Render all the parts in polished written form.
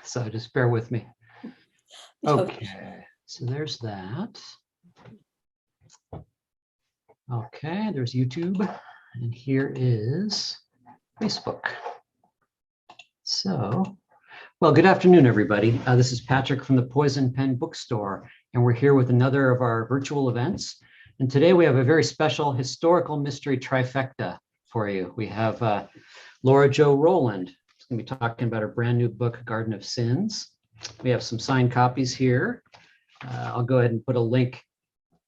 So just bear with me. Okay, so there's that. Okay, there's YouTube, and here is Facebook. So, well, good afternoon, everybody. This is Patrick from the Poison Pen Bookstore, and we're here with another of our virtual events. And today we have a very special historical mystery trifecta for you. We have Joh Rowland, who's going to be talking about her brand new book, Garden of Sins. We have some signed copies here. I'll go ahead and put a link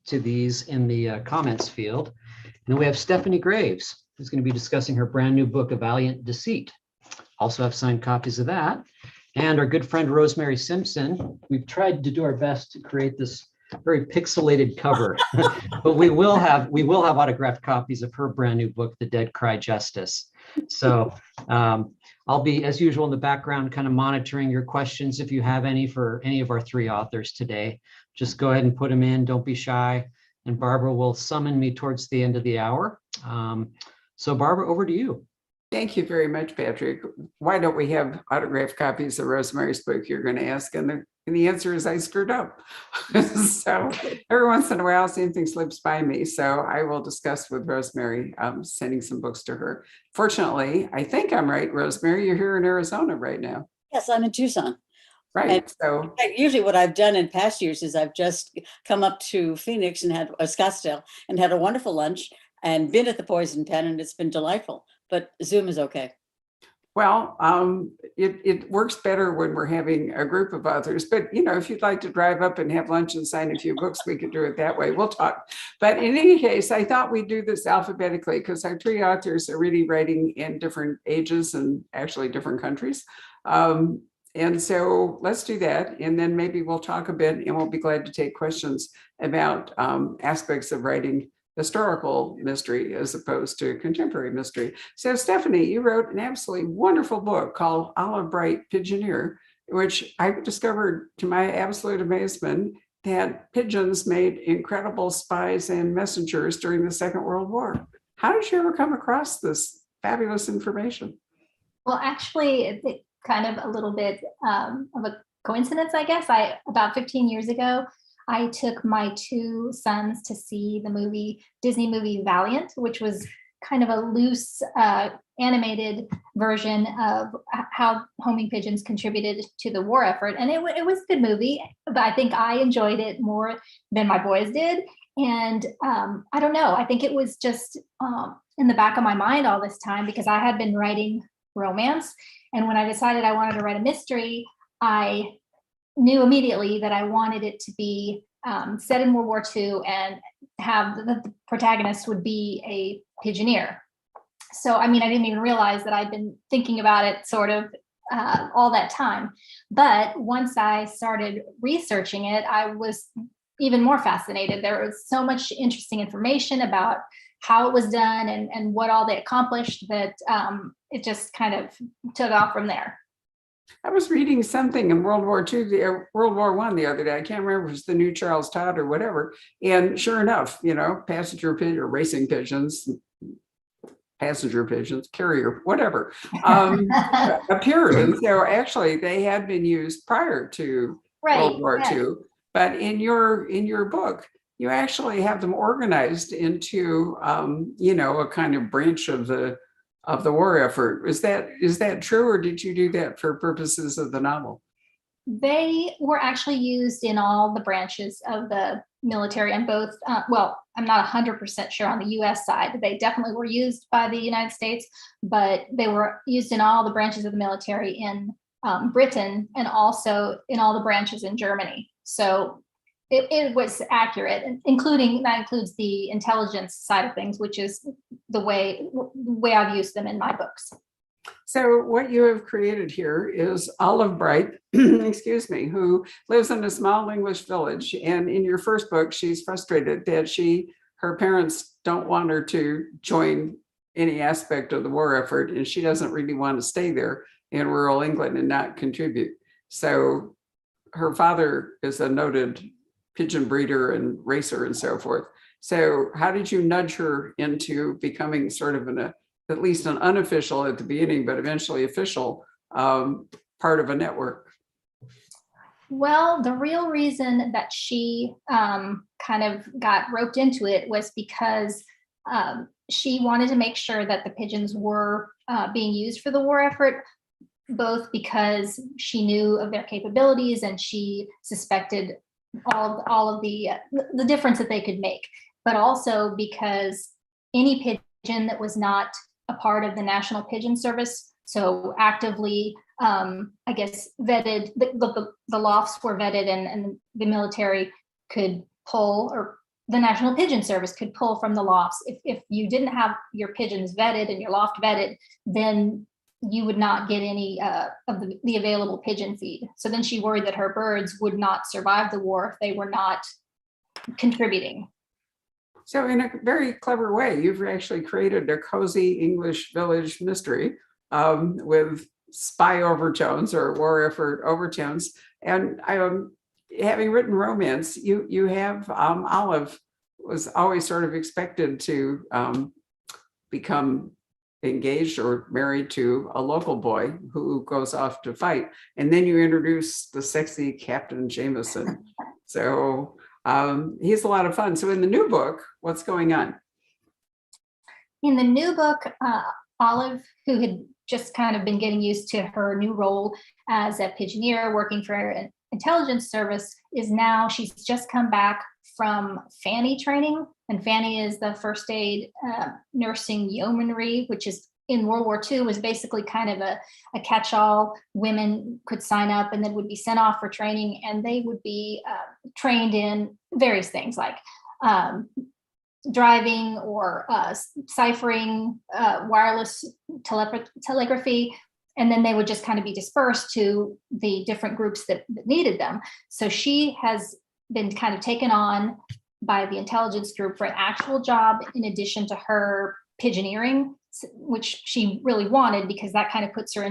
to these in the comments field. And then we have Stephanie Graves, who's going to be discussing her brand new book, A Valiant Deceit. Also have signed copies of that. And our good friend Rosemary Simpson. We've tried to do our best to create this very pixelated cover, but we will have autographed copies of her brand new book, The Dead Cry Justice. So I'll be, as usual, in the background, kind of monitoring your questions if you have any for any of our three authors today. Just go ahead and put them in. Don't be shy. And Barbara will summon me towards the end of the hour. So Barbara, over to you. Thank you very much, Patrick. Why don't we have autographed copies of Rosemary's book, you're going to ask? And the answer is I screwed up. So every once in a while, something slips by me. So I will discuss with Rosemary, sending some books to her. Fortunately, I think I'm right, Rosemary, you're here in Arizona right now. Yes, I'm in Tucson. Right. And so usually what I've done in past years is I've just come up to Phoenix and had Scottsdale and had a wonderful lunch and been at the Poison Pen, and it's been delightful. But Zoom is okay. Well, it works better when we're having a group of authors. But, you know, if you'd like to drive up and have lunch and sign a few books, we could do it that way. We'll talk. But in any case, I thought we'd do this alphabetically because our three authors are really writing in different ages and actually different countries. And so let's do that. And then maybe we'll talk a bit and we'll be glad to take questions about aspects of writing historical mystery as opposed to contemporary mystery. So Stephanie, you wrote an absolutely wonderful book called Olive Bright Pigeoneer, which I discovered to my absolute amazement that pigeons made incredible spies and messengers during the Second World War. How did you ever come across this fabulous information? Well, actually, it's kind of a little bit of a coincidence, I guess. About 15 years ago, I took my two sons to see the Disney movie Valiant, which was kind of a loose animated version of how homing pigeons contributed to the war effort. And it was a good movie, but I think I enjoyed it more than my boys did. And I don't know, I think it was just in the back of my mind all this time because I had been writing romance. And when I decided I wanted to write a mystery, I knew immediately that I wanted it to be set in World War II and have the protagonist would be a pigeoneer. So, I mean, I didn't even realize that I'd been thinking about it sort of all that time. But once I started researching it, I was even more fascinated. There was so much interesting information about how it was done and what all they accomplished that it just kind of took off from there. I was reading something in World War I the other day. I can't remember if it was the new Charles Todd or whatever. And sure enough, you know, passenger pigeon or racing pigeons, passenger pigeons, carrier, whatever, appeared. And so actually they had been used prior to World War II. But in your book, you actually have them organized into, you know, a kind of branch of the war effort. Is that true, or did you do that for purposes of the novel? They were actually used in all the branches of the military on both, well, I'm not 100% sure on the US side. They definitely were used by the United States, but they were used in all the branches of the military in Britain and also in all the branches in Germany. So it was accurate, including that includes the intelligence side of things, which is the way I've used them in my books. So what you have created here is Olive Bright, excuse me, who lives in a small English village. And in your first book, she's frustrated that her parents don't want her to join any aspect of the war effort, and she doesn't really want to stay there in rural England and not contribute. So her father is a noted pigeon breeder and racer and so forth. So how did you nudge her into becoming sort of at least an unofficial at the beginning, but eventually official part of a network? Well, the real reason that she kind of got roped into it was because she wanted to make sure that the pigeons were being used for the war effort, both because she knew of their capabilities and she suspected all of the difference that they could make, but also because any pigeon that was not a part of the National Pigeon Service, so actively, I guess, vetted, the lofts were vetted, and the military could pull, or the National Pigeon Service could pull from the lofts. If you didn't have your pigeons vetted and your loft vetted, then you would not get any of the available pigeon feed. So then she worried that her birds would not survive the war if they were not contributing. So in a very clever way, you've actually created a cozy English village mystery with spy overtones or war effort overtones. And having written romance, you have Olive was always sort of expected to become engaged or married to a local boy who goes off to fight. And then you introduce the sexy Captain Jameson. So he's a lot of fun. So in the new book, what's going on? In the new book, Olive, who had just kind of been getting used to her new role as a pigeoneer working for an intelligence service, she's just come back from Fanny training. And Fanny is the first aid nursing yeomanry, which is in World War II was basically kind of a catch-all. Women could sign up and then would be sent off for training, and they would be trained in various things like driving or ciphering, wireless telegraphy, and then they would just kind of be dispersed to the different groups that needed them. So she has been kind of taken on by the intelligence group for an actual job in addition to her pigeoneering, which she really wanted, because that kind of puts her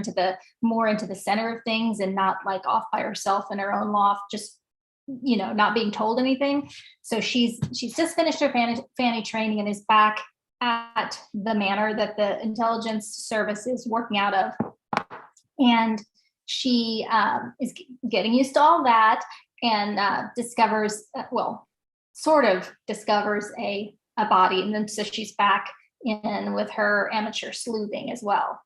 more into the center of things and not like off by herself in her own loft, just not being told anything. So she's just finished her Fanny training and is back at the manor that the intelligence service is working out of. And she is getting used to all that and sort of discovers a body. And then so she's back in with her amateur sleuthing as well.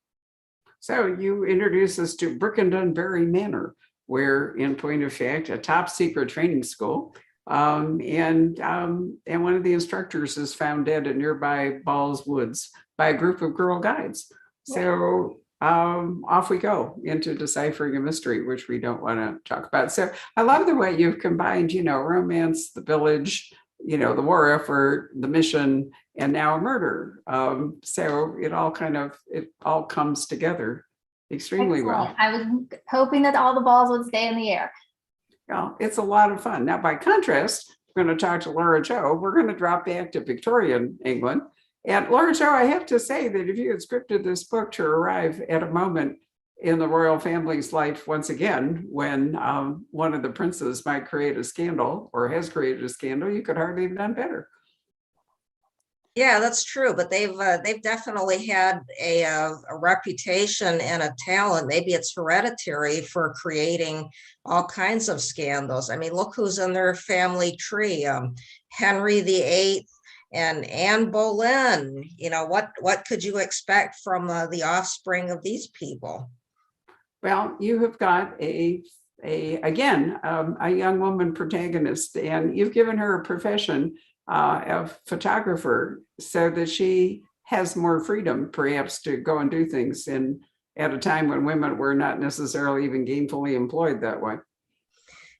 So you introduce us to Brickendunbury Manor, where, in point of fact, a top secret training school, and one of the instructors is found dead in nearby Balls Woods by a group of Girl Guides. So off we go into deciphering a mystery, which we don't want to talk about. So I love the way you've combined, romance, the village, the war effort, the mission, and now a murder. So it all comes together extremely well. I was hoping that all the balls would stay in the air. Well, it's a lot of fun. Now, by contrast, we're going to talk to Laura Joh. We're going to drop back to Victorian England. And Laura Joh, I have to say that if you had scripted this book to arrive at a moment in the royal family's life once again, when one of the princes might create a scandal or has created a scandal, you could hardly have done better. Yeah, that's true. But they've definitely had a reputation and a talent. Maybe it's hereditary for creating all kinds of scandals. I mean, look who's in their family tree: Henry VIII and Anne Boleyn. What could you expect from the offspring of these people? Well, you have got a young woman protagonist, and you've given her a profession of photographer so that she has more freedom, perhaps, to go and do things at a time when women were not necessarily even gainfully employed that way.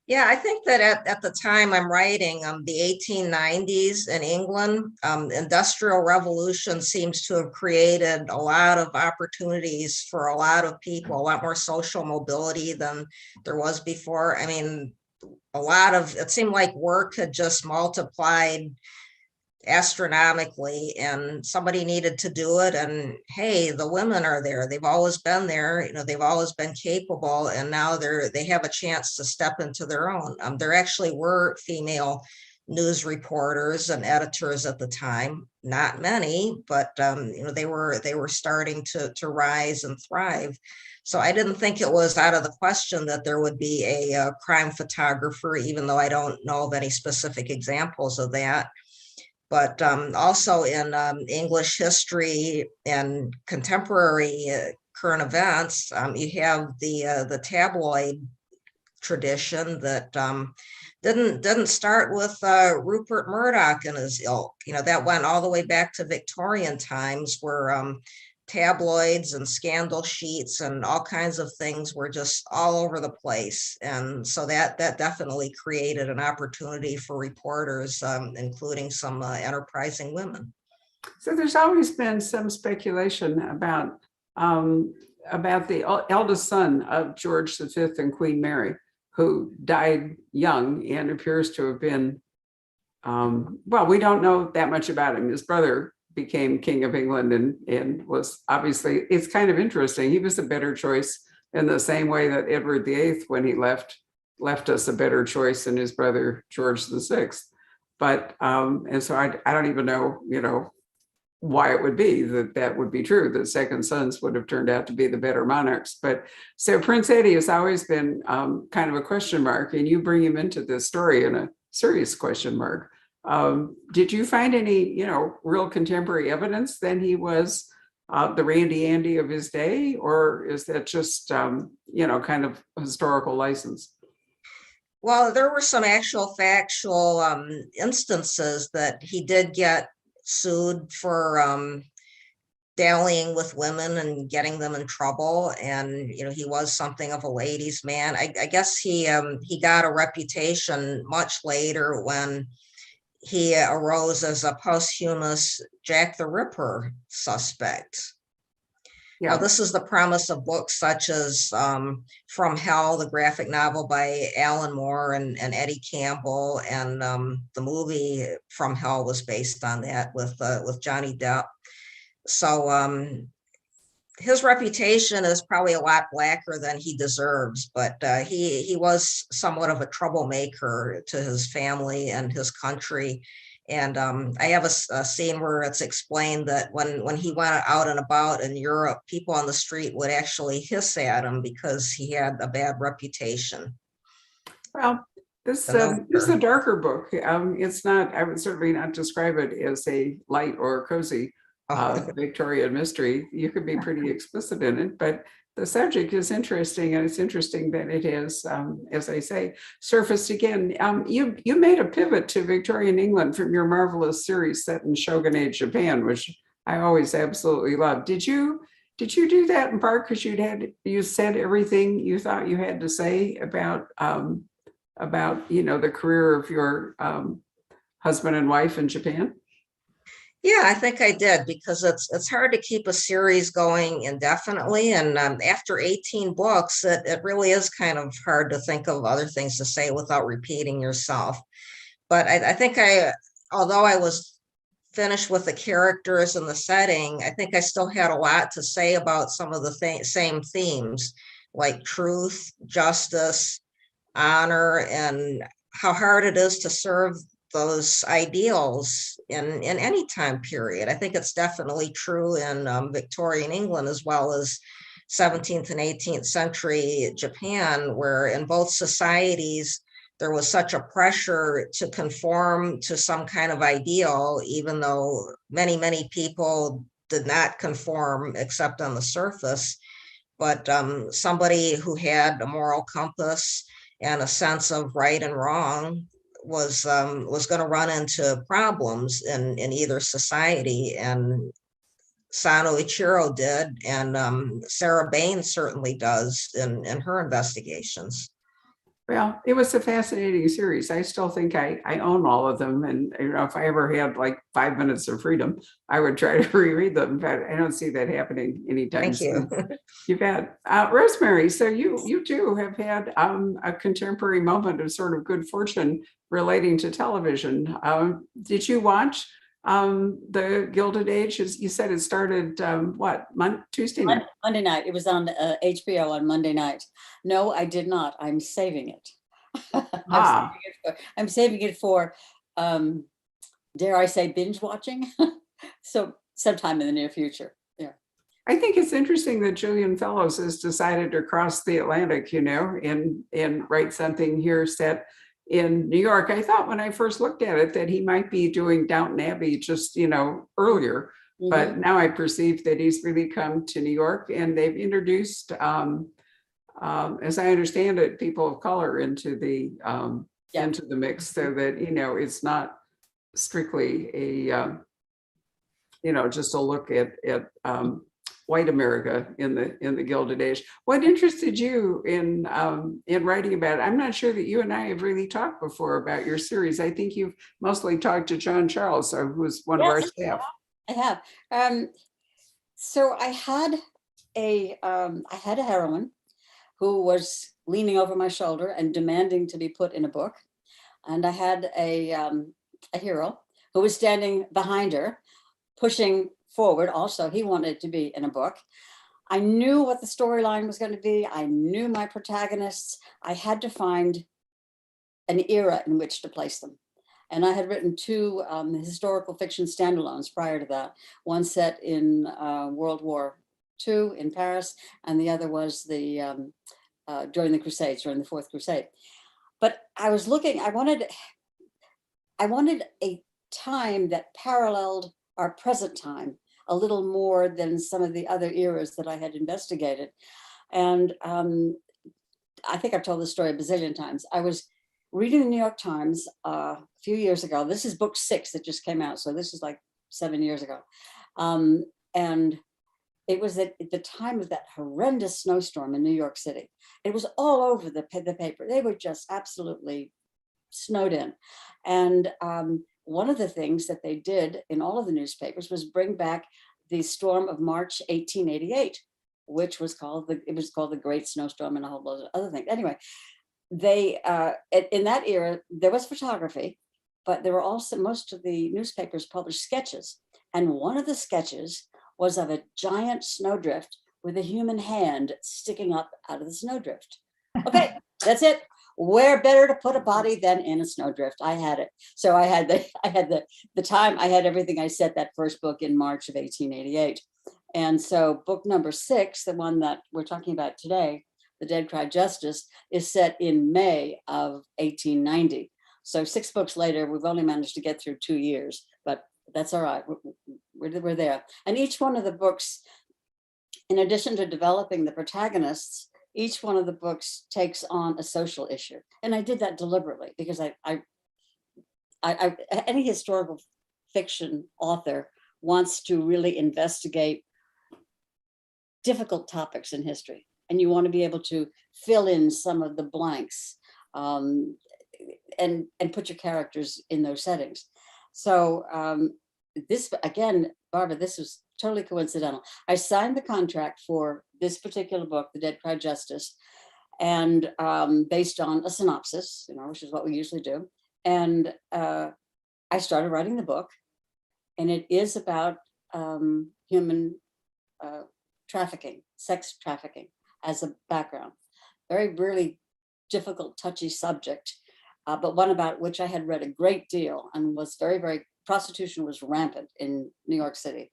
Yeah, I think that at the time I'm writing, the 1890s in England, industrial revolution seems to have created a lot of opportunities for a lot of people, a lot more social mobility than there was before. I mean, it seemed like work had just multiplied astronomically, and somebody needed to do it. And hey, the women are there. They've always been there. They've always been capable, and now they have a chance to step into their own. There actually were female news reporters and editors at the time. Not many, but they were starting to rise and thrive. So I didn't think it was out of the question that there would be a crime photographer, even though I don't know of any specific examples of that. But also in English history and contemporary current events, you have the tabloid tradition that didn't start with Rupert Murdoch and his ilk. That went all the way back to Victorian times, where tabloids and scandal sheets and all kinds of things were just all over the place. And so that definitely created an opportunity for reporters, including some enterprising women. So there's always been some speculation about the eldest son of George V and Queen Mary, who died young and appears to have been, well, we don't know that much about him. His brother became King of England and was obviously, it's kind of interesting. He was a better choice in the same way that Edward VIII, when he left us a better choice than his brother George VI. But, and so I don't even know, why it would be that would be true, that second sons would have turned out to be the better monarchs. But so Prince Eddie has always been kind of a question mark, and you bring him into this story in a serious question mark. Did you find any, real contemporary evidence that he was the Randy Andy of his day, or is that just, kind of historical license? Well, there were some actual factual instances that he did get sued for dallying with women and getting them in trouble. And, he was something of a ladies' man. I guess he got a reputation much later when he arose as a posthumous Jack the Ripper suspect. Yeah. Now, this is the premise of books such as From Hell, the graphic novel by Alan Moore and Eddie Campbell, and the movie From Hell was based on that with Johnny Depp. So his reputation is probably a lot blacker than he deserves, but he was somewhat of a troublemaker to his family and his country. And I have a scene where it's explained that when he went out and about in Europe, people on the street would actually hiss at him because he had a bad reputation. Well, this is a darker book. It's not, I would certainly not describe it as a light or cozy Victorian mystery. You could be pretty explicit in it, but the subject is interesting, and it's interesting that it has, as I say, surfaced again. You made a pivot to Victorian England from your marvelous series set in Shogunate Japan, which I always absolutely love. Did you do that in part because you said everything you thought you had to say about the career of your husband and wife in Japan? Yeah, I think I did, because it's hard to keep a series going indefinitely. And after 18 books, it really is kind of hard to think of other things to say without repeating yourself. But I think although I was finished with the characters and the setting, I think I still had a lot to say about some of the same themes, like truth, justice, honor, and how hard it is to serve those ideals in any time period. I think it's definitely true in Victorian England as well as 17th and 18th century Japan, where in both societies there was such a pressure to conform to some kind of ideal, even though many people did not conform except on the surface. But somebody who had a moral compass and a sense of right and wrong was going to run into problems in either society, and Sano Ichiro did, and Sarah Bain certainly does in her investigations. Well, it was a fascinating series. I still think I own all of them. And if I ever had like 5 minutes of freedom, I would try to reread them, but I don't see that happening anytime soon. Thank you. You bet. Rosemary, so you too have had a contemporary moment of sort of good fortune relating to television. Did you watch the Gilded Age? You said it started Tuesday night? Monday night. It was on HBO on Monday night. No, I did not. I'm saving it. I'm saving it for dare I say, binge watching. So sometime in the near future. Yeah. I think it's interesting that Julian Fellows has decided to cross the Atlantic, and write something here set in New York. I thought when I first looked at it that he might be doing Downton Abbey just, earlier. Mhm. But now I perceive that he's really come to New York, and they've introduced, as I understand it, people of color into the mix, so that it's not strictly a just a look at white America in the Gilded Age. What interested you in writing about it? I'm not sure that you and I have really talked before about your series. I think you've mostly talked to John Charles, who's one of our staff. I have. So I had a heroine who was leaning over my shoulder and demanding to be put in a book, and I had a hero who was standing behind her, pushing forward. Also, he wanted to be in a book. I knew what the storyline was going to be. I knew my protagonists. I had to find an era in which to place them. And I had written two historical fiction standalones prior to that. One set in World War II in Paris, and the other was during the Crusades, during the Fourth Crusade. But I was looking, I wanted a time that paralleled our present time a little more than some of the other eras that I had investigated. And I think I've told this story a bazillion times. I was reading the New York Times a few years ago. This is book 6 that just came out. So this is like 7 years ago. And it was at the time of that horrendous snowstorm in New York City. It was all over the paper. They were just absolutely snowed in. And one of the things that they did in all of the newspapers was bring back the storm of March 1888, which was called the Great Snowstorm, and a whole bunch of other things. Anyway, they in that era there was photography, but there were also, most of the newspapers published sketches, and one of the sketches was of a giant snowdrift with a human hand sticking up out of the snowdrift. Okay, that's it. Where better to put a body than in a snowdrift? I had it. So I had the time, I had everything. I set that first book in March of 1888. And so book number 6, the one that we're talking about today, The Dead Cry Justice, is set in May of 1890. So 6 books later, we've only managed to get through 2 years, but that's all right. We're there. And each one of the books, in addition to developing the protagonists, each one of the books takes on a social issue. And I did that deliberately because any historical fiction author wants to really investigate difficult topics in history. And you want to be able to fill in some of the blanks and put your characters in those settings. So this, again, Barbara, this was totally coincidental. I signed the contract for this particular book, The Dead Cry Justice, and based on a synopsis, which is what we usually do. And I started writing the book, and it is about human trafficking, sex trafficking as a background. Very, really difficult, touchy subject, but one about which I had read a great deal and was very, very, prostitution was rampant in New York City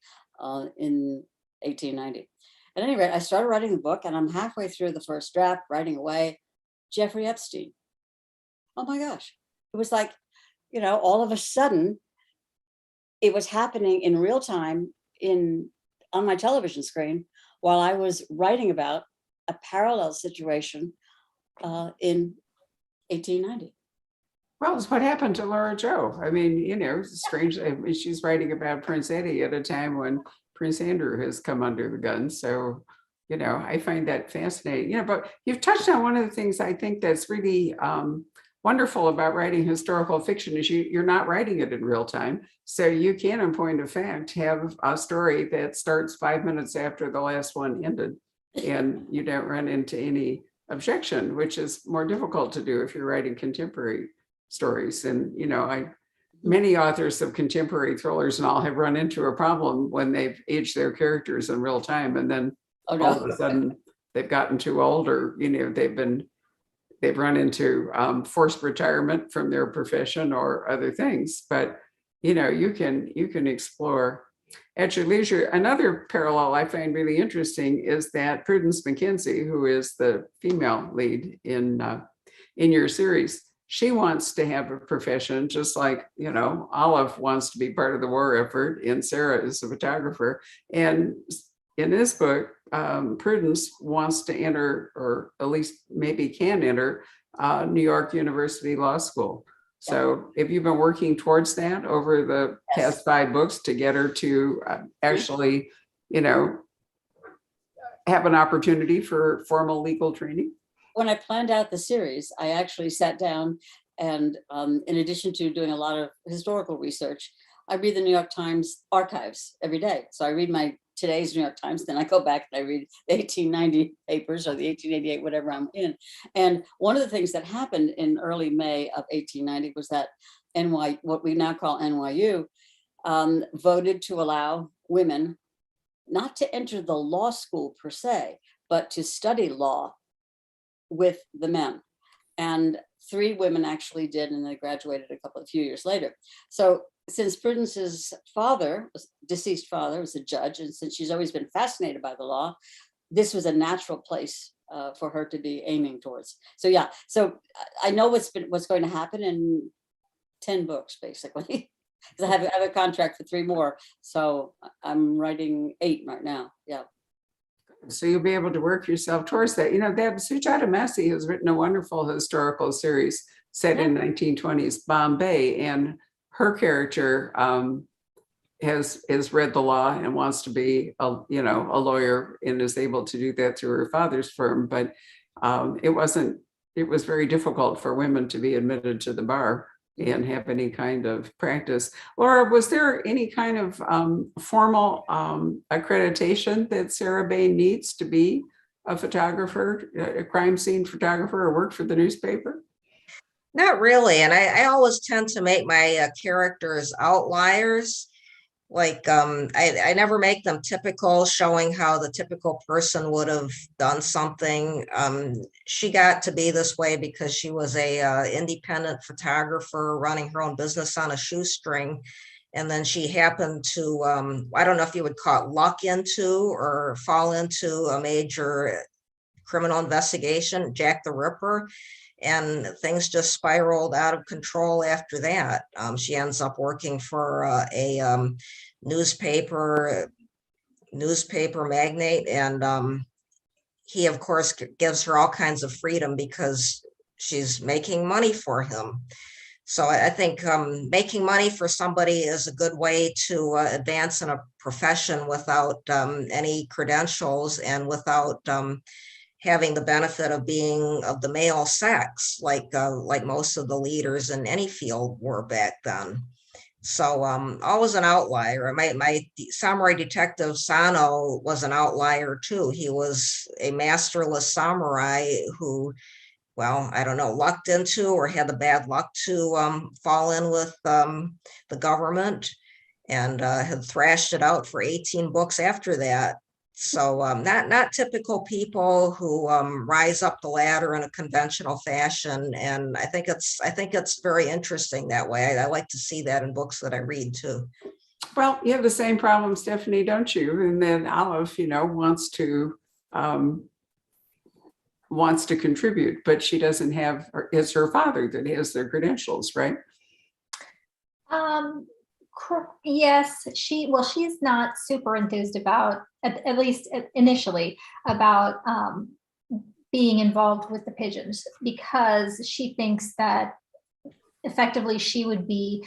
in 1890. At any rate, I started writing the book, and I'm halfway through the first draft, writing away. Jeffrey Epstein. Oh my gosh. It was like, all of a sudden, it was happening in real time on my television screen while I was writing about a parallel situation in 1890. Well, it's what happened to Laura Joe. I mean, it's strange. She's writing about Prince Eddie at a time when Prince Andrew has come under the gun. So, I find that fascinating. But you've touched on one of the things I think that's really wonderful about writing historical fiction is you're not writing it in real time. So you can, in point of fact, have a story that starts 5 minutes after the last one ended, and you don't run into any objection, which is more difficult to do if you're writing contemporary stories. And many authors of contemporary thrillers and all have run into a problem when they've aged their characters in real time, and then all of a sudden they've gotten too old, or they've they've run into forced retirement from their profession or other things. But you can explore at your leisure. Another parallel I find really interesting is that Prudence McKenzie, who is the female lead in your series, she wants to have a profession just like, Olive wants to be part of the war effort, and Sarah is a photographer. And in this book, Prudence wants to enter, or at least maybe can enter, New York University Law School. So have you been working towards that over the past 5 books to get her to actually, have an opportunity for formal legal training? When I planned out the series, I actually sat down and in addition to doing a lot of historical research, I read the New York Times archives every day. So I read today's New York Times, then I go back and I read the 1890 papers or the 1888, whatever I'm in. And one of the things that happened in early May of 1890 was that what we now call NYU, voted to allow women not to enter the law school per se, but to study law with the men. And 3 women actually did, and they graduated a few years later. So since Prudence's deceased father, was a judge, and since she's always been fascinated by the law, this was a natural place for her to be aiming towards. So yeah, so I know what's going to happen in 10 books, basically. Because I have a contract for 3 more, so I'm writing 8 right now. Yeah. So you'll be able to work yourself towards that. That Sujata Massey has written a wonderful historical series set in 1920s Bombay, and her character has read the law and wants to be a lawyer, and is able to do that through her father's firm. But it was very difficult for women to be admitted to the bar and have any kind of practice. Laura, was there any kind of formal accreditation that Sarah Bain needs to be a photographer, a crime scene photographer, or work for the newspaper? Not really. And I always tend to make my characters outliers. Like I never make them typical, showing how the typical person would have done something. She got to be this way because she was a independent photographer running her own business on a shoestring. And then she happened to, I don't know if you would call it luck into or fall into a major criminal investigation, Jack the Ripper. And things just spiraled out of control after that. She ends up working for a newspaper magnate, and he, of course, gives her all kinds of freedom because she's making money for him. So I think making money for somebody is a good way to advance in a profession without any credentials and without having the benefit of being of the male sex, like most of the leaders in any field were back then. So always an outlier. My samurai detective Sano was an outlier too. He was a masterless samurai who, well, I don't know, lucked into or had the bad luck to fall in with the government, and had thrashed it out for 18 books after that. So not typical people who rise up the ladder in a conventional fashion, and I think it's very interesting that way. I like to see that in books that I read too. Well, you have the same problem, Stephanie, don't you? And then Olive, wants to contribute, but she doesn't have. It's her father that has their credentials, right? Yes, she's not super enthused about, at least initially, about being involved with the Pigeons, because she thinks that effectively she would be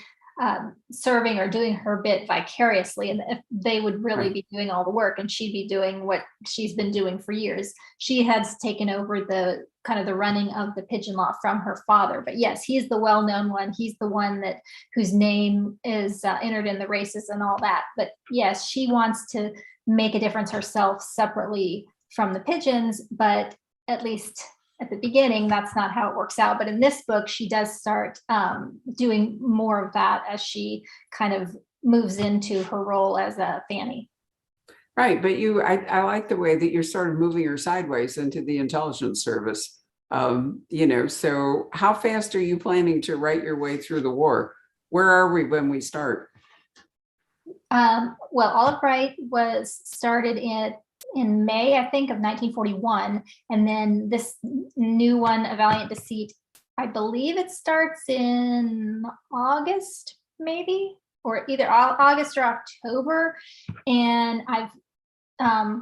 serving or doing her bit vicariously, and if they would really be doing all the work and she'd be doing what she's been doing for years. She has taken over the kind of the running of the pigeon law from her father. But yes, he's the well-known one. He's the one whose name is entered in the races and all that. But yes, she wants to make a difference herself separately from the Pigeons, but at least at the beginning, that's not how it works out. But in this book, she does start doing more of that as she kind of moves into her role as a Fanny. Right, but I like the way that you're sort of moving her sideways into the intelligence service. So how fast are you planning to write your way through the war? Where are we when we start? Well, Olive Bright was started in May, I think, of 1941. And then this new one, A Valiant Deceit, I believe it starts in August, maybe, or either August or October. And I've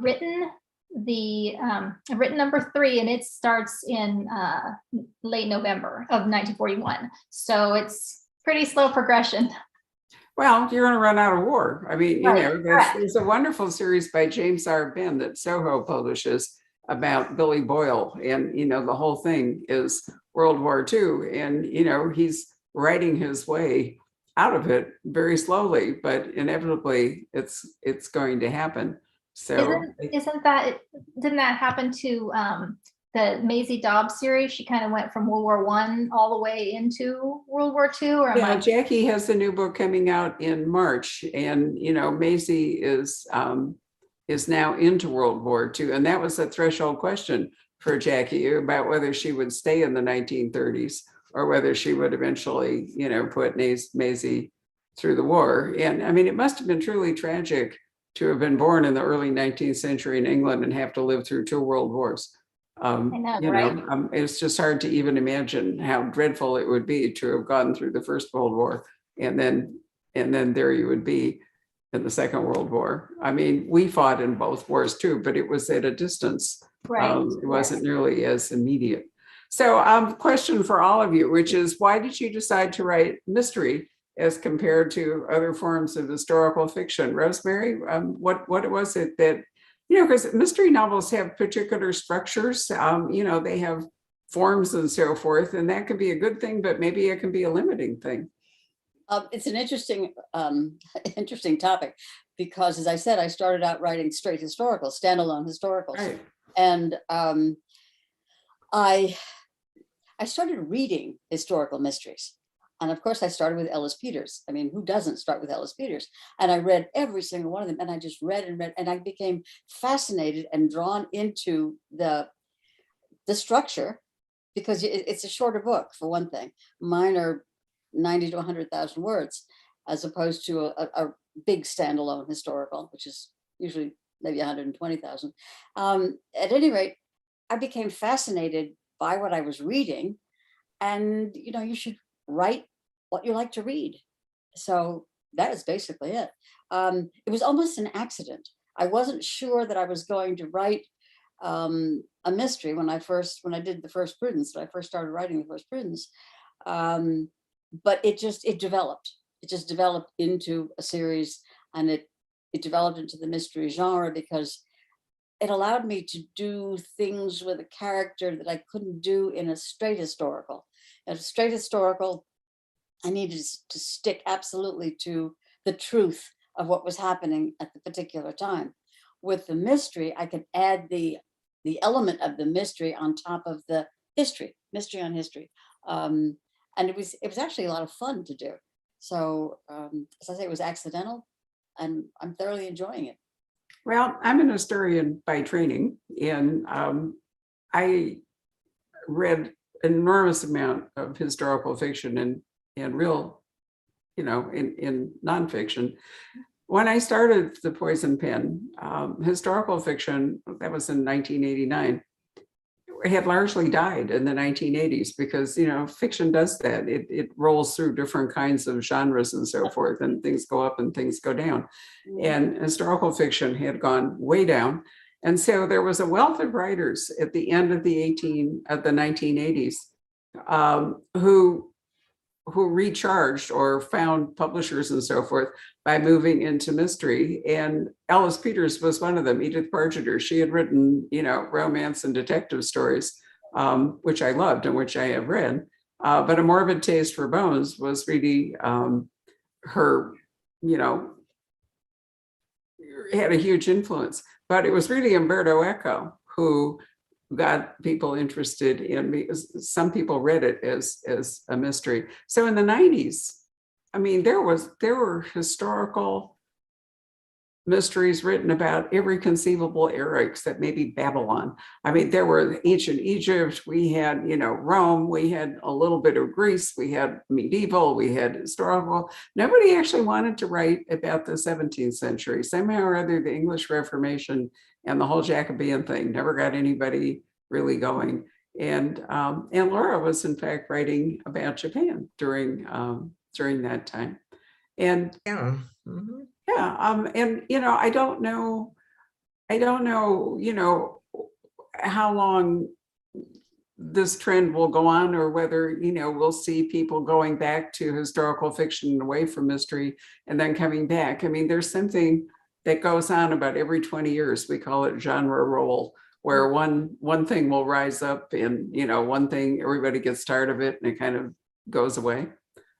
written number 3, and it starts in late November of 1941. So it's pretty slow progression. Well, you're going to run out of war. I mean, Right, there's a wonderful series by James R. Benn that Soho publishes about Billy Boyle. And, the whole thing is World War II. And, he's writing his way out of it very slowly, but inevitably it's going to happen. So didn't that happen to the Maisie Dobbs series? She kind of went from World War I all the way into World War II, or am I? Jackie has a new book coming out in March, and Maisie is now into World War II, and that was a threshold question for Jackie about whether she would stay in the 1930s or whether she would eventually, put Maisie through the war. And I mean, it must have been truly tragic to have been born in the early 19th century in England and have to live through 2 world wars. I know, right? It's just hard to even imagine how dreadful it would be to have gone through the First World War and then there you would be in the Second World War. I mean, we fought in both wars too, but it was at a distance. Right. It wasn't nearly as immediate. So, question for all of you, which is, why did you decide to write mystery as compared to other forms of historical fiction? Rosemary, what was it that, because mystery novels have particular structures, they have forms and so forth, and that can be a good thing, but maybe it can be a limiting thing. It's an interesting topic, because, as I said, I started out writing straight historical, standalone historicals. Right. And I started reading historical mysteries. And of course, I started with Ellis Peters. I mean, who doesn't start with Ellis Peters? And I read every single one of them. And I just read and read. And I became fascinated and drawn into the structure, because it's a shorter book, for one thing. Mine are 90 to 100,000 words, as opposed to a big standalone historical, which is usually maybe 120,000. At any rate, I became fascinated by what I was reading. And, you should write what you like to read. So that is basically it. It was almost an accident. I wasn't sure that I was going to write a mystery when I did the first Prudence, when I first started writing the first Prudence. But it developed. It just developed into a series, and it developed into the mystery genre, because it allowed me to do things with a character that I couldn't do in a straight historical. In a straight historical, I needed to stick absolutely to the truth of what was happening at the particular time. With the mystery, I could add the element of the mystery on top of the mystery on history. And it was actually a lot of fun to do. So, as I say, it was accidental, and I'm thoroughly enjoying it. Well, I'm an historian by training, and I read an enormous amount of historical fiction and real, in nonfiction. When I started the Poison Pen, historical fiction, that was in 1989, had largely died in the 1980s, because fiction does that. It rolls through different kinds of genres and so forth, and things go up and things go down. And historical fiction had gone way down, and so there was a wealth of writers at the end of the 1980s who recharged or found publishers and so forth by moving into mystery. And Ellis Peters was one of them. Edith Pargeter, she had written, romance and detective stories, which I loved and which I have read. But A Morbid Taste for Bones was really her, had a huge influence. But it was really Umberto Eco who got people interested in, because some people read it as a mystery. So in the 90s, I mean, there were historical mysteries written about every conceivable era except maybe Babylon. I mean, there were ancient Egypt, we had, Rome, we had a little bit of Greece, we had medieval, we had historical. Nobody actually wanted to write about the 17th century. Somehow or other, the English Reformation and the whole Jacobean thing never got anybody really going. And Laura was in fact writing about Japan during that time. And Yeah. Mhm. yeah, and I don't know, how long this trend will go on, or whether, we'll see people going back to historical fiction and away from mystery and then coming back. I mean, there's something that goes on about every 20 years. We call it genre roll, where one thing will rise up and, one thing, everybody gets tired of it and it kind of goes away.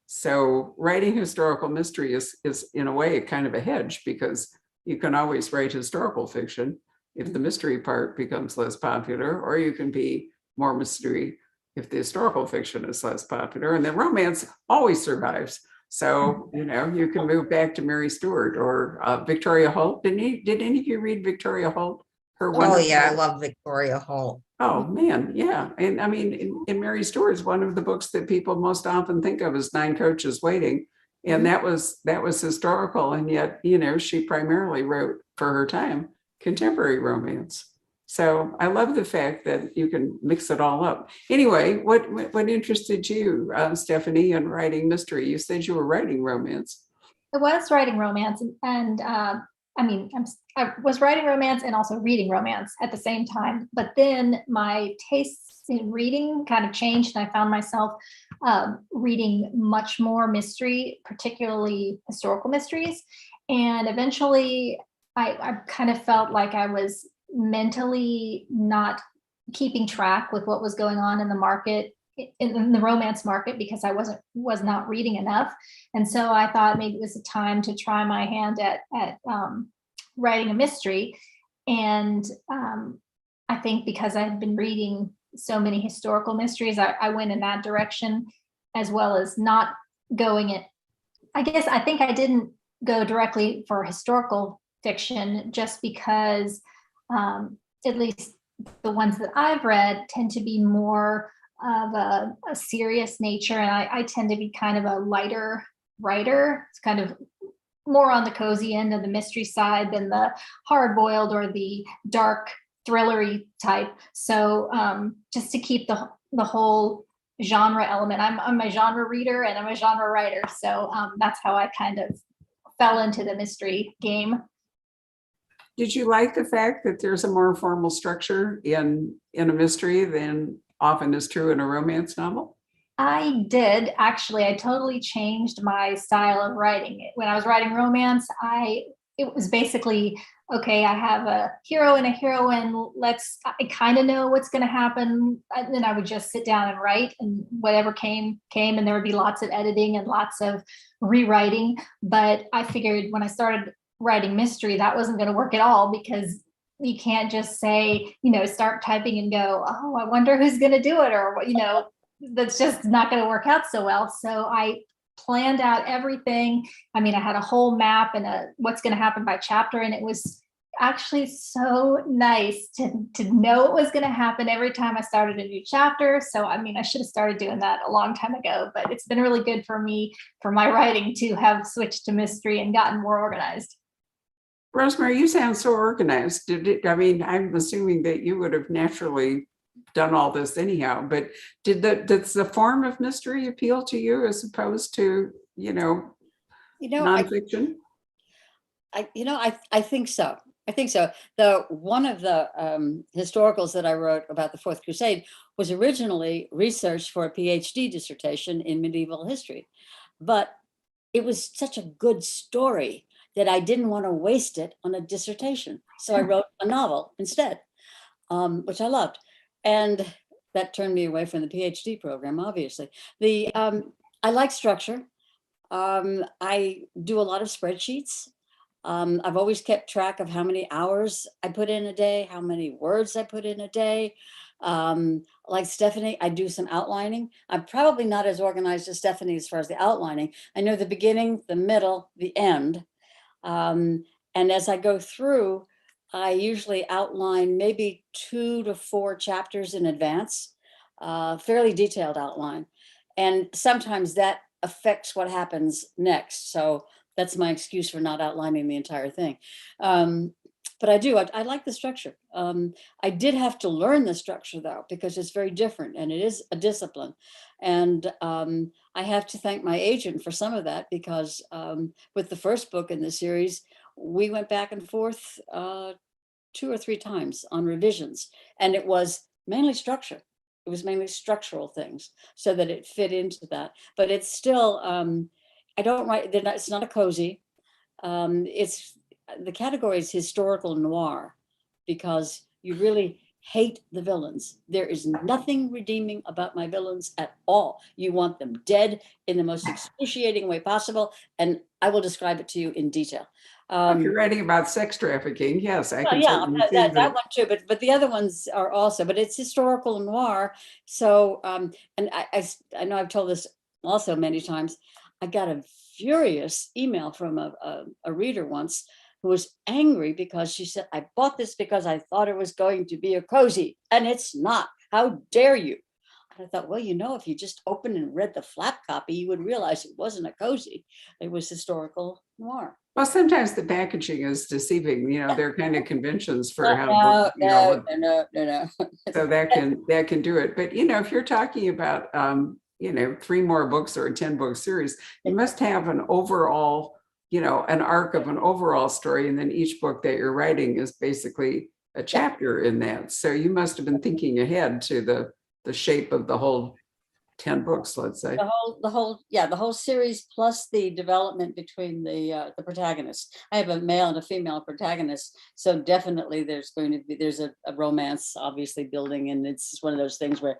So writing historical mystery is in a way kind of a hedge, because you can always write historical fiction if the mystery part becomes less popular, or you can be more mystery if the historical fiction is less popular, and then romance always survives. So, you can move back to Mary Stuart or Victoria Holt. Did any of you read Victoria Holt? Oh, yeah, I love Victoria Holt. Oh, man, yeah. And I mean, in Mary Stuart's, one of the books that people most often think of is Nine Coaches Waiting. And that was historical. And yet, she primarily wrote, for her time, contemporary romance. So I love the fact that you can mix it all up. Anyway, what interested you, Stephanie, in writing mystery? You said you were writing romance. I was writing romance, and I was writing romance and also reading romance at the same time. But then my tastes in reading kind of changed, and I found myself reading much more mystery, particularly historical mysteries. And eventually, I kind of felt like I was mentally not keeping track with what was going on in the market, in the romance market, because I was not reading enough. And so I thought maybe it was a time to try my hand at writing a mystery. And I think because I had been reading so many historical mysteries, I went in that direction, as well as not going it. I think I didn't go directly for historical fiction, just because at least the ones that I've read tend to be more of a serious nature, and I tend to be kind of a lighter writer. It's kind of more on the cozy end of the mystery side than the hard-boiled or the dark thrillery type. So just to keep the whole genre element, I'm a genre reader and I'm a genre writer. So that's how I kind of fell into the mystery game. Did you like the fact that there's a more formal structure in a mystery than often is true in a romance novel? I did, actually. I totally changed my style of writing. When I was writing romance, it was basically, okay, I have a hero and a heroine. I kind of know what's going to happen. And then I would just sit down and write, and whatever came, and there would be lots of editing and lots of rewriting. But I figured when I started writing mystery, that wasn't going to work at all, because you can't just say, start typing and go, oh, I wonder who's going to do it, or, that's just not going to work out so well. So I planned out everything. I mean, I had a whole map and what's going to happen by chapter. And it was actually so nice to know what was going to happen every time I started a new chapter. So, I mean, I should have started doing that a long time ago, but it's been really good for me, for my writing, to have switched to mystery and gotten more organized. Rosemary, you sound so organized. I'm assuming that you would have naturally done all this anyhow, but does the form of mystery appeal to you as opposed to, nonfiction? I think so. I think so. One of the historicals that I wrote about the Fourth Crusade was originally research for a PhD dissertation in medieval history, but it was such a good story that I didn't want to waste it on a dissertation. So I wrote a novel instead, which I loved. And that turned me away from the PhD program, obviously. I like structure. I do a lot of spreadsheets. I've always kept track of how many hours I put in a day, how many words I put in a day. Like Stephanie, I do some outlining. I'm probably not as organized as Stephanie as far as the outlining. I know the beginning, the middle, the end. And as I go through, I usually outline maybe 2 to 4 chapters in advance, fairly detailed outline. And sometimes that affects what happens next. So that's my excuse for not outlining the entire thing. But I do, I like the structure. I did have to learn the structure though, because it's very different and it is a discipline. And I have to thank my agent for some of that, because with the first book in the series, we went back and forth 2 or 3 times on revisions, and it was mainly structure. It was mainly structural things so that it fit into that. But it's still, I don't write, it's not a cozy. It's, the category is historical noir, because you really hate the villains. There is nothing redeeming about my villains at all. You want them dead in the most excruciating way possible. And I will describe it to you in detail. If you're writing about sex trafficking, yes, I can yeah, certainly see that one too, but the other ones are also, but it's historical noir. So, and I know I've told this also many times. I got a furious email from a reader once who was angry because she said, I bought this because I thought it was going to be a cozy, and it's not. How dare you? And I thought, well, you know, if you just opened and read the flap copy, you would realize it wasn't a cozy. It was historical noir. Well, sometimes the packaging is deceiving. You know, there are kind of conventions for how to No, book, you know, no. so that can do it. But you know, if you're talking about you know, 3 more books or a 10-book series, you must have an overall, you know, an arc of an overall story, and then each book that you're writing is basically a chapter in that. So you must have been thinking ahead to the shape of the whole 10 books, let's say. The whole series, plus the development between the protagonists. I have a male and a female protagonist, so definitely there's a romance obviously building, and it's one of those things where,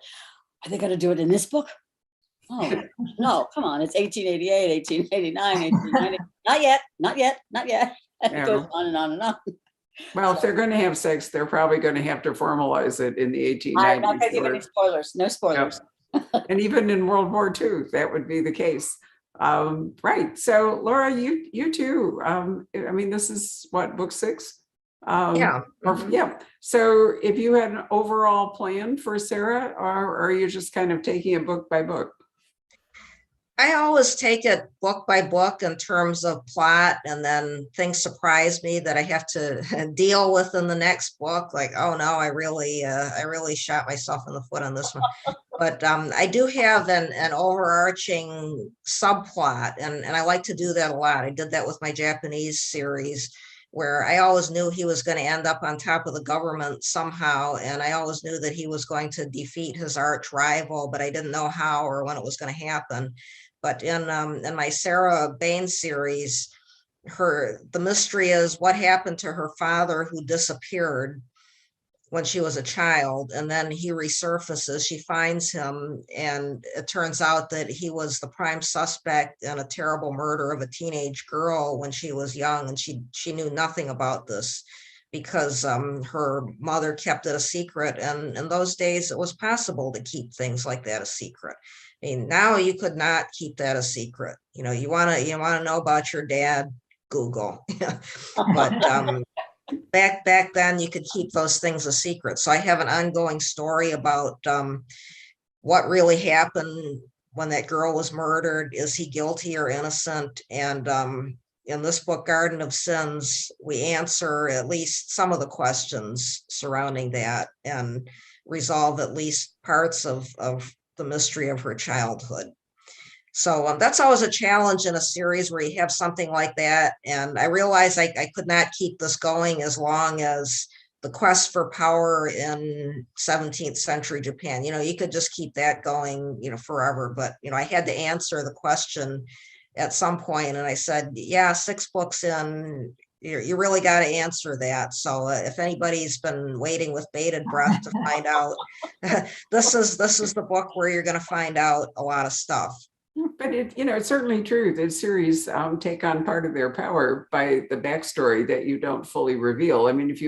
are they going to do it in this book? Oh no, come on, it's 1888, 1889, 1890. Not yet. And it goes on and on and on. Well, if they're going to have sex, they're probably going to have to formalize it in the 1890s. I'm not going to give any spoilers. No spoilers. Yep. And even in World War II, that would be the case. Right. So, Laura, you too. I mean, this is what, book 6? Yeah. Yeah. So, if you had an overall plan for Sarah, or are you just kind of taking it book by book? I always take it book by book in terms of plot, and then things surprise me that I have to deal with in the next book. Like, oh no, I really shot myself in the foot on this one. But I do have an overarching subplot, and I like to do that a lot. I did that with my Japanese series, where I always knew he was going to end up on top of the government somehow, and I always knew that he was going to defeat his arch rival, but I didn't know how or when it was going to happen. But in my Sarah Baines series, the mystery is what happened to her father, who disappeared when she was a child, and then he resurfaces. She finds him, and it turns out that he was the prime suspect in a terrible murder of a teenage girl when she was young, and she knew nothing about this because her mother kept it a secret, and in those days it was possible to keep things like that a secret. I mean, now you could not keep that a secret. You know, you want to know about your dad, Google. But back then you could keep those things a secret. So I have an ongoing story about what really happened when that girl was murdered. Is he guilty or innocent? And in this book, Garden of Sins, we answer at least some of the questions surrounding that and resolve at least parts of the mystery of her childhood. So that's always a challenge in a series where you have something like that. And I realized I could not keep this going as long as the quest for power in 17th century Japan. You know, you could just keep that going, you know, forever. But, you know, I had to answer the question at some point. And I said, yeah, 6 books in, you really got to answer that. So if anybody's been waiting with bated breath to find out, this is the book where you're going to find out a lot of stuff. But it's certainly true that series take on part of their power by the backstory that you don't fully reveal. I mean, if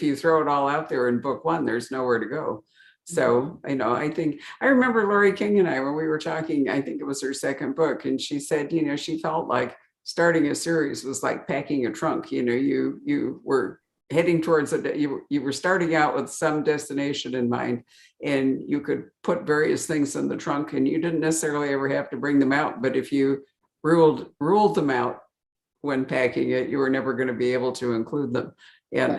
you throw it all out there in book 1, there's nowhere to go. So, I think I remember Lori King and I, when we were talking, I think it was her second book, and she said, she felt like starting a series was like packing a trunk. You were heading towards it. You were starting out with some destination in mind, and you could put various things in the trunk, and you didn't necessarily ever have to bring them out. But if you ruled them out when packing it, you were never going to be able to include them. And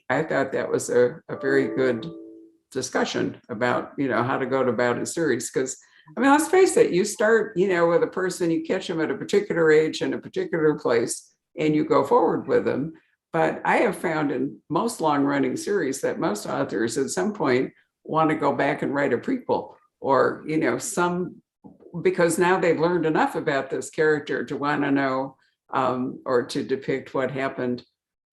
I thought that was a very good discussion about, how to go about a series. Because, I mean, let's face it, you start, with a person, you catch them at a particular age in a particular place, and you go forward with them. But I have found in most long-running series that most authors at some point want to go back and write a prequel, or, because now they've learned enough about this character to want to know, or to depict what happened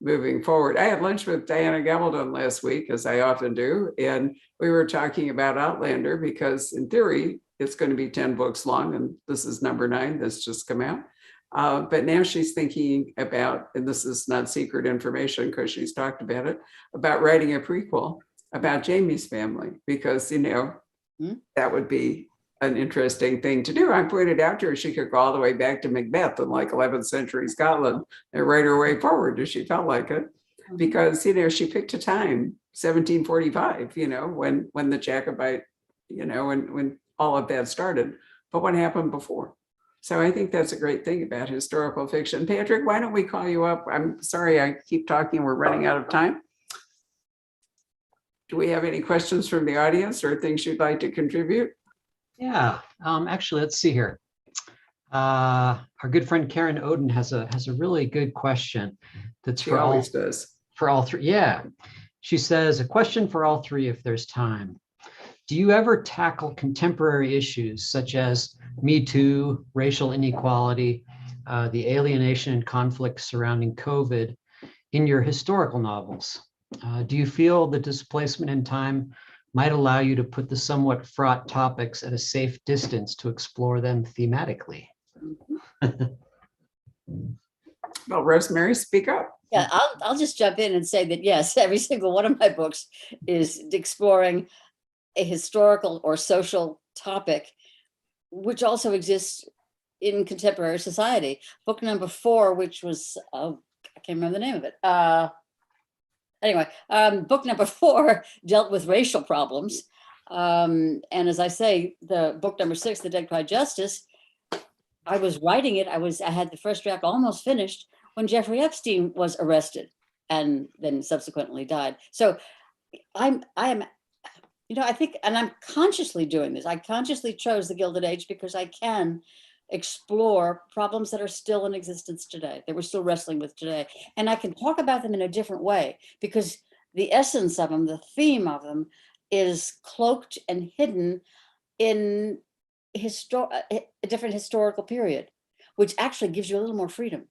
moving forward. I had lunch with Diana Gabaldon last week, as I often do, and we were talking about Outlander, because in theory, it's going to be 10 books long, and this is number 9 that's just come out. But now she's thinking about, and this is not secret information because she's talked about it, about writing a prequel about Jamie's family, because, that would be an interesting thing to do. I pointed out to her she could go all the way back to Macbeth in like 11th century Scotland and write her way forward if she felt like it. Because, she picked a time, 1745, when the Jacobite, when all of that started. But what happened before? So I think that's a great thing about historical fiction. Patrick, why don't we call you up? I'm sorry, I keep talking. We're running out of time. Do we have any questions from the audience or things you'd like to contribute? Yeah, actually, let's see here. Our good friend Karen Oden has a really good question. That's She always does. For all three. Yeah, she says, a question for all three if there's time. Do you ever tackle contemporary issues such as Me Too, racial inequality, the alienation and conflict surrounding COVID in your historical novels? Do you feel the displacement in time might allow you to put the somewhat fraught topics at a safe distance to explore them thematically? Well, Rosemary, speak up. Yeah, I'll just jump in and say that, yes, every single one of my books is exploring a historical or social topic, which also exists in contemporary society. Book number 4, which was, I can't remember the name of it. Anyway, book number 4 dealt with racial problems. And as I say, the book number 6, The Dead Cry Justice, I was writing it. I had the first draft almost finished when Jeffrey Epstein was arrested and then subsequently died. So I am, I think, and I'm consciously doing this. I consciously chose The Gilded Age because I can explore problems that are still in existence today, that we're still wrestling with today. And I can talk about them in a different way because the essence of them, the theme of them, is cloaked and hidden in a different historical period, which actually gives you a little more freedom.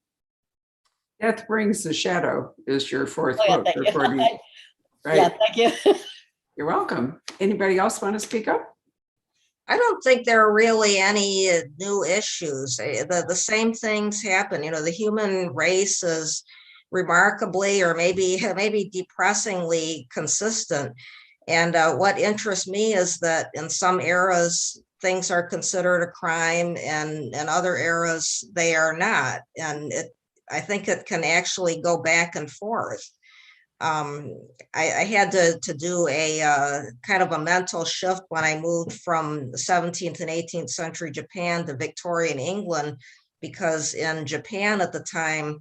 Death Brings the Shadow is your 4th Yeah, book. thank you. Right. Yeah, thank you. You're welcome. Anybody else want to speak up? I don't think there are really any new issues. The same things happen. The human race is remarkably or maybe depressingly consistent. And what interests me is that in some eras, things are considered a crime, and in other eras, they are not. And I think it can actually go back and forth. I had to do a kind of a mental shift when I moved from the 17th and 18th century Japan to Victorian England, because in Japan at the time,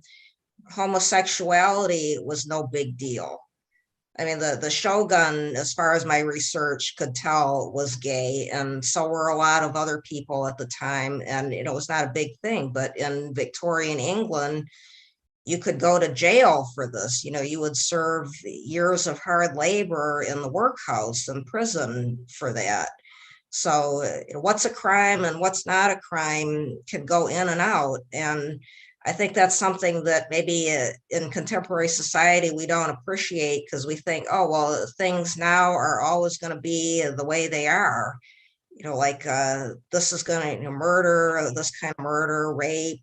homosexuality was no big deal. I mean, the shogun, as far as my research could tell, was gay, and so were a lot of other people at the time, and it was not a big thing. But in Victorian England, you could go to jail for this. You would serve years of hard labor in the workhouse and prison for that. So what's a crime and what's not a crime can go in and out. And I think that's something that maybe in contemporary society we don't appreciate, because we think, oh, well, things now are always going to be the way they are. Like this is going to murder, this kind of murder, rape,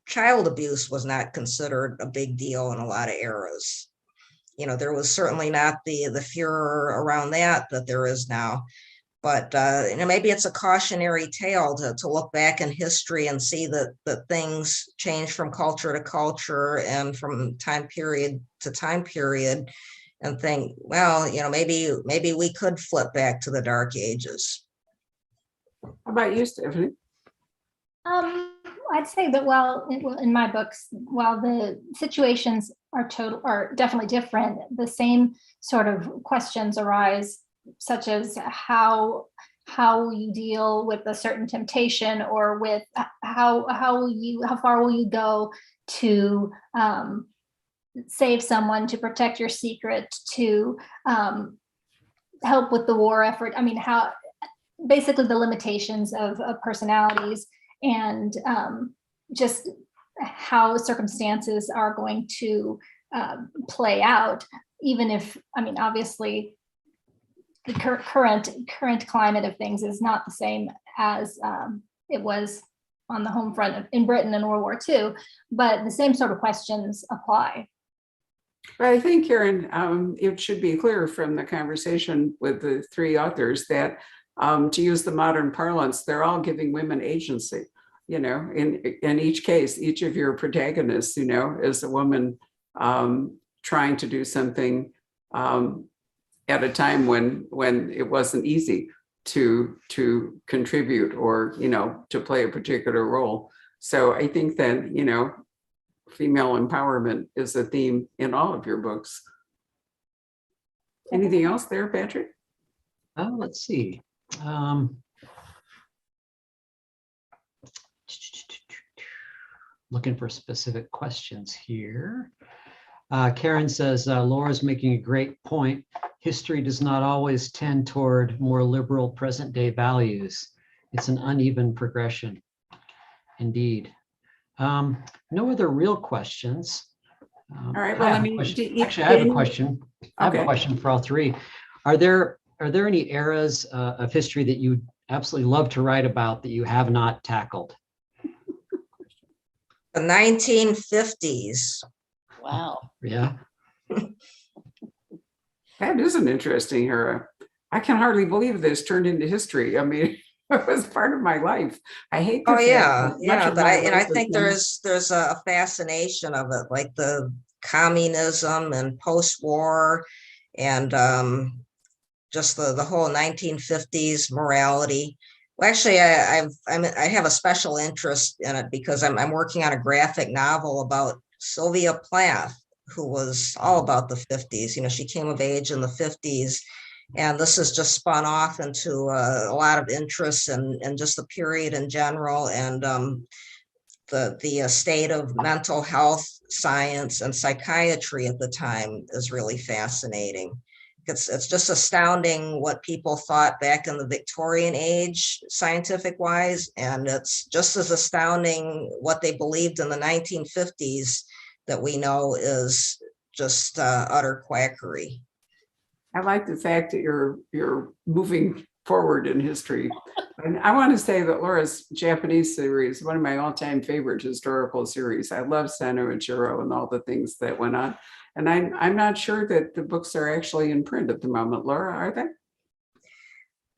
child abuse was not considered a big deal in a lot of eras. There was certainly not the furor around that there is now. But maybe it's a cautionary tale to look back in history and see that things change from culture to culture and from time period to time period, and think, well, maybe we could flip back to the Dark Ages. How about you, Stephanie? I'd say that in my books, while the situations are definitely different, the same sort of questions arise, such as how you deal with a certain temptation, or with how far will you go to save someone, to protect your secret, to help with the war effort. I mean, how basically the limitations of personalities, and just how circumstances are going to play out, even if, I mean, obviously the current climate of things is not the same as it was on the home front in Britain in World War II, but the same sort of questions apply. But I think, Karen, it should be clear from the conversation with the three authors that, to use the modern parlance, they're all giving women agency. In each case, each of your protagonists, is a woman trying to do something at a time when it wasn't easy to contribute or to play a particular role. So I think that female empowerment is a theme in all of your books. Anything else there, Patrick? Let's see. Looking for specific questions here. Karen says, Laura's making a great point. History does not always tend toward more liberal present day values. It's an uneven progression. Indeed. No other real questions. All right, well, I have a question. I have a question for all three. Are there any eras of history that you absolutely love to write about that you have not tackled? The 1950s. Wow. Yeah. That is an interesting era. I can hardly believe this turned into history. I mean, it was part of my life. I hate. Oh yeah, but I think there's a fascination of it, like the communism and post-war, and just the whole 1950s morality. Well, actually, I have a special interest in it because I'm working on a graphic novel about Sylvia Plath, who was all about the 50s. She came of age in the 50s, and this has just spun off into a lot of interest in just the period in general, and the state of mental health science and psychiatry at the time is really fascinating. It's just astounding what people thought back in the Victorian age, scientific wise, and it's just as astounding what they believed in the 1950s that we know is just utter quackery. I like the fact that you're moving forward in history. And I want to say that Laura's Japanese series, one of my all-time favorite historical series. I love Sano and Jiro and all the things that went on. And I'm not sure that the books are actually in print at the moment. Laura, are they?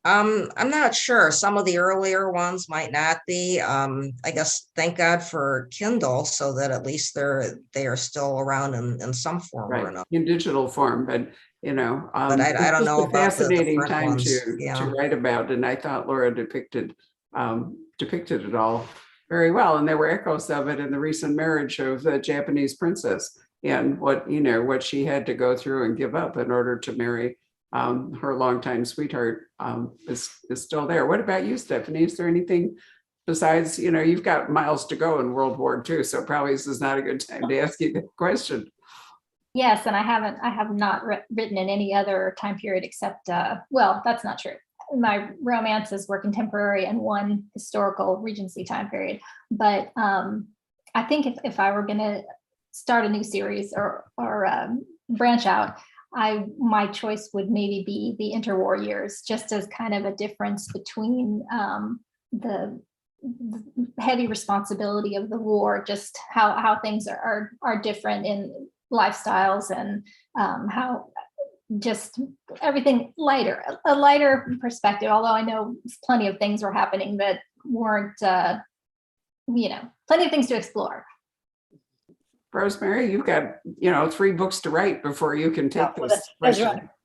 I'm not sure. Some of the earlier ones might not be. I guess thank God for Kindle, so that at least they are still around in some form or another. In digital form, but but I don't know about fascinating the time ones. to write about, and I thought Laura depicted it all very well, and there were echoes of it in the recent marriage of the Japanese princess and what she had to go through and give up in order to marry her longtime sweetheart is still there. What about you, Stephanie? Is there anything besides, you've got miles to go in World War II, so probably this is not a good time to ask you that question. Yes, and I have not written in any other time period except, well, that's not true. My romances were contemporary and one historical Regency time period. But I think if I were going to start a new series or branch out, my choice would maybe be the interwar years, just as kind of a difference between the heavy responsibility of the war, just how things are different in lifestyles, and how just everything lighter, a lighter perspective. Although I know plenty of things were happening that weren't, plenty of things to explore. Rosemary, you've got, 3 books to write before you can take Well, this.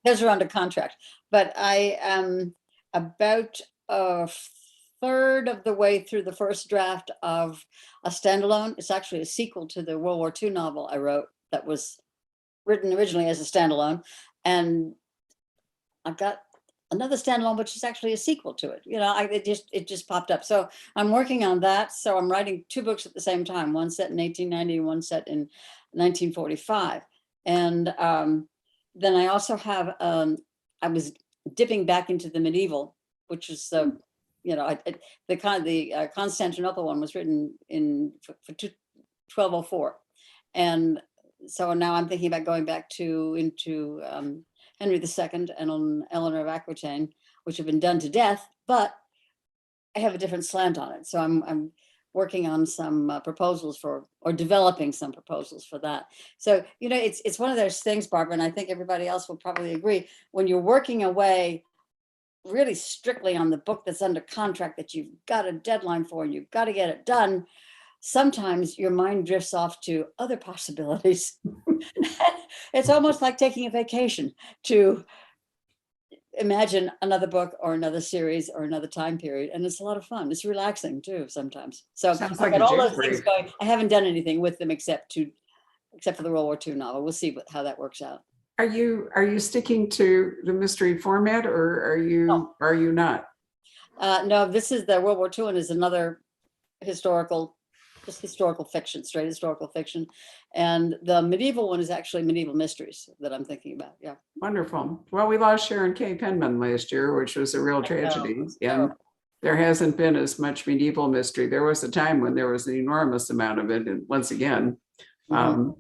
those are under contract, but I am about a third of the way through the first draft of a standalone. It's actually a sequel to the World War II novel I wrote that was written originally as a standalone. And I've got another standalone, which is actually a sequel to it. It just popped up. So I'm working on that. So I'm writing 2 books at the same time, one set in 1890 and one set in 1945. And then I also have, I was dipping back into the medieval, which is, the Constantinople one was written for 1204. And so now I'm thinking about going back into Henry II and on Eleanor of Aquitaine, which have been done to death, but I have a different slant on it. So I'm working on some proposals or developing some proposals for that. So, it's one of those things, Barbara, and I think everybody else will probably agree, when you're working away really strictly on the book that's under contract that you've got a deadline for and you've got to get it done, sometimes your mind drifts off to other possibilities. It's almost like taking a vacation to imagine another book or another series or another time period. And it's a lot of fun. It's relaxing too, sometimes. So Sounds I've like got a all jam those things break. going. I haven't done anything with them except for the World War II novel. We'll see how that works out. Are you sticking to the mystery format, or are you not? No, this is the World War II and is another historical fiction, straight historical fiction. And the medieval one is actually medieval mysteries that I'm thinking about. Yeah. Wonderful. Well, we lost Sharon K. Penman last year, which was a real tragedy. it's And terrible. there hasn't been as much medieval mystery. There was a time when there was an enormous amount of it. And once again,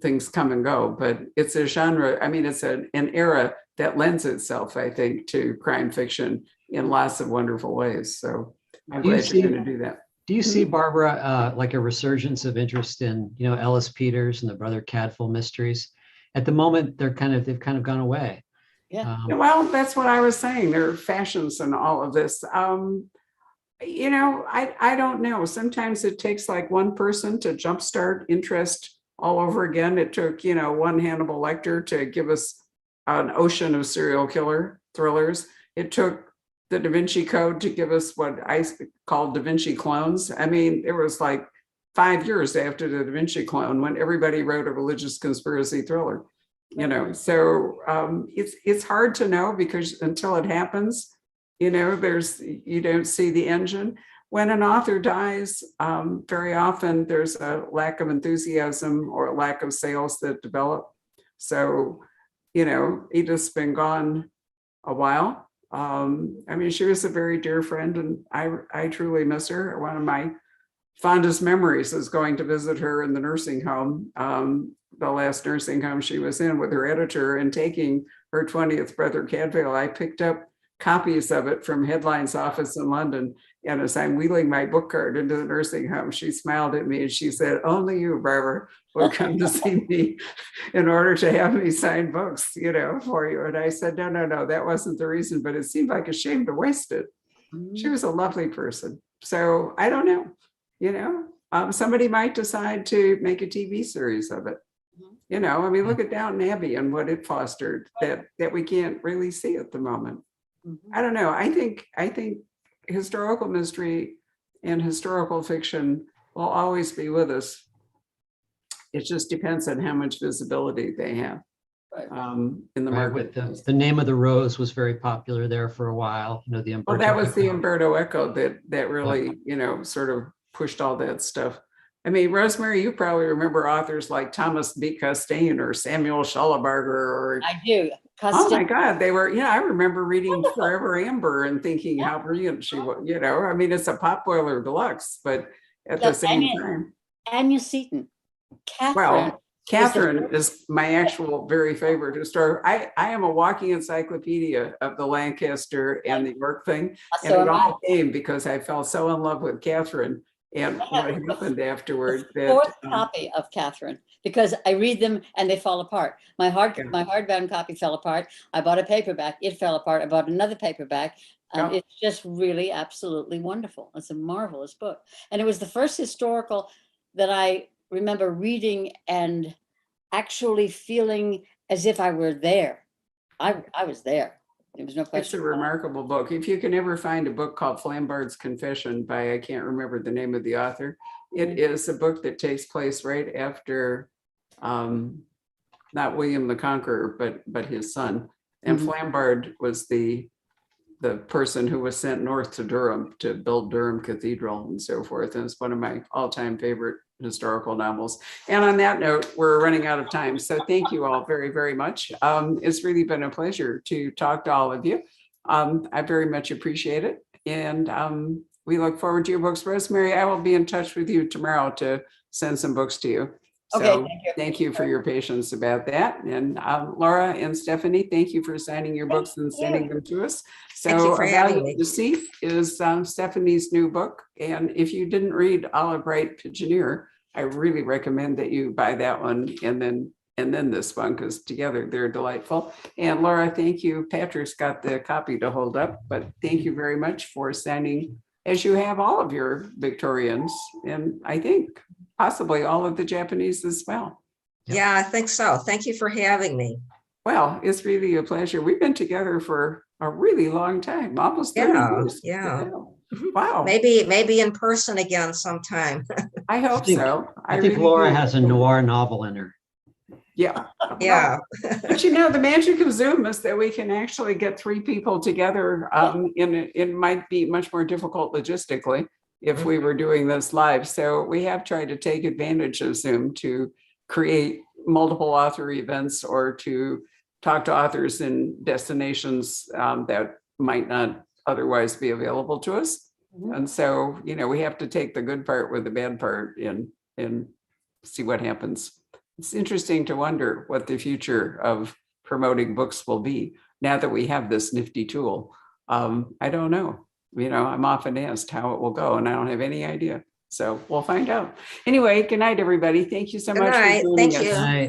things come and go, but it's a genre. I mean, it's an era that lends itself, I think, to crime fiction in lots of wonderful ways. So I'm glad you're going to do that. Do you see, Barbara, like a resurgence of interest in, Ellis Peters and the Brother Cadfael mysteries? At the moment, they've kind of gone away. Yeah. Well, that's what I was saying. There are fashions in all of this. I don't know. Sometimes it takes like one person to jumpstart interest all over again. It took, one Hannibal Lecter to give us an ocean of serial killer thrillers. It took the Da Vinci Code to give us what I call Da Vinci clones. I mean, it was like 5 years after the Da Vinci clone when everybody wrote a religious conspiracy thriller. So it's hard to know, because until it happens, you don't see the engine. When an author dies, very often there's a lack of enthusiasm or a lack of sales that develop. So, Edith's been gone a while. I mean, she was a very dear friend, and I truly miss her. One of my fondest memories is going to visit her in the nursing home, the last nursing home she was in, with her editor, and taking her 20th Brother Cadfael. I picked up copies of it from Headline's office in London. And as I'm wheeling my book cart into the nursing home, she smiled at me and she said, "Only you, Barbara, will come to see me in order to have me sign books, for you." And I said, no, that wasn't the reason, but it seemed like a shame to waste it. She was a lovely person. So I don't know, somebody might decide to make a TV series of it. I mean, look at Downton Abbey and what it fostered that we can't really see at the moment. I don't know. I think historical mystery and historical fiction will always be with us. It just depends on how much visibility they have in the market. With the Name of the Rose was very popular there for a while. The Umberto Well, that was the Eco. Umberto Eco that really, sort of pushed all that stuff. I mean, Rosemary, you probably remember authors like Thomas B. Costain or Samuel Shullabarger. I do. Oh my God, they were, I remember reading Forever Amber and thinking how brilliant she was, I mean, it's a potboiler deluxe, but at the same time. Anya Seton. Catherine is my actual very favorite historian. I am a walking encyclopedia of the Lancaster and the York thing. And it all came because I fell so in love with Catherine and what happened afterward. Fourth copy of Catherine, because I read them and they fall apart. My hardbound copy fell apart. I bought a paperback, it fell apart. I bought another paperback. It's just really absolutely wonderful. It's a marvelous book. And it was the first historical that I remember reading and actually feeling as if I were there. I was there. There was no question. It's a remarkable book. If you can ever find a book called Flambard's Confession by, I can't remember the name of the author, it is a book that takes place right after, not William the Conqueror, but his son. And Flambard was the person who was sent north to Durham to build Durham Cathedral and so forth. And it's one of my all-time favorite historical novels. And on that note, we're running out of time. So thank you all very, very much. It's really been a pleasure to talk to all of you. I very much appreciate it. And we look forward to your books. Rosemary, I will be in touch with you tomorrow to send some books to you. Okay, So thank you for your patience about that. And Laura and Stephanie, thank you for signing your books and sending them to us. Thank So you for having About me. Deceit is Stephanie's new book. And if you didn't read Olive Bright Pigeoneer, I really recommend that you buy that one and then this one, because together they're delightful. And Laura, thank you. Patrick's got the copy to hold up, but thank you very much for signing, as you have all of your Victorians, and I think possibly all of the Japanese as well. Yeah, I think so. Thank you for having me. Well, it's really a pleasure. We've been together for a really long time, almost 30 years. Yeah. Wow. Maybe in person again sometime. I hope so. I think really Laura do. has a noir novel in her. Yeah. Yeah. But the magic of Zoom is that we can actually get 3 people together. It might be much more difficult logistically if we were doing this live. So we have tried to take advantage of Zoom to create multiple author events or to talk to authors in destinations that might not otherwise be available to us. And so, we have to take the good part with the bad part and see what happens. It's interesting to wonder what the future of promoting books will be now that we have this nifty tool. I don't know. I'm often asked how it will go, and I don't have any idea. So we'll find out. Anyway, good night, everybody. Thank you so Good much. night. For joining Thank us. you. Right.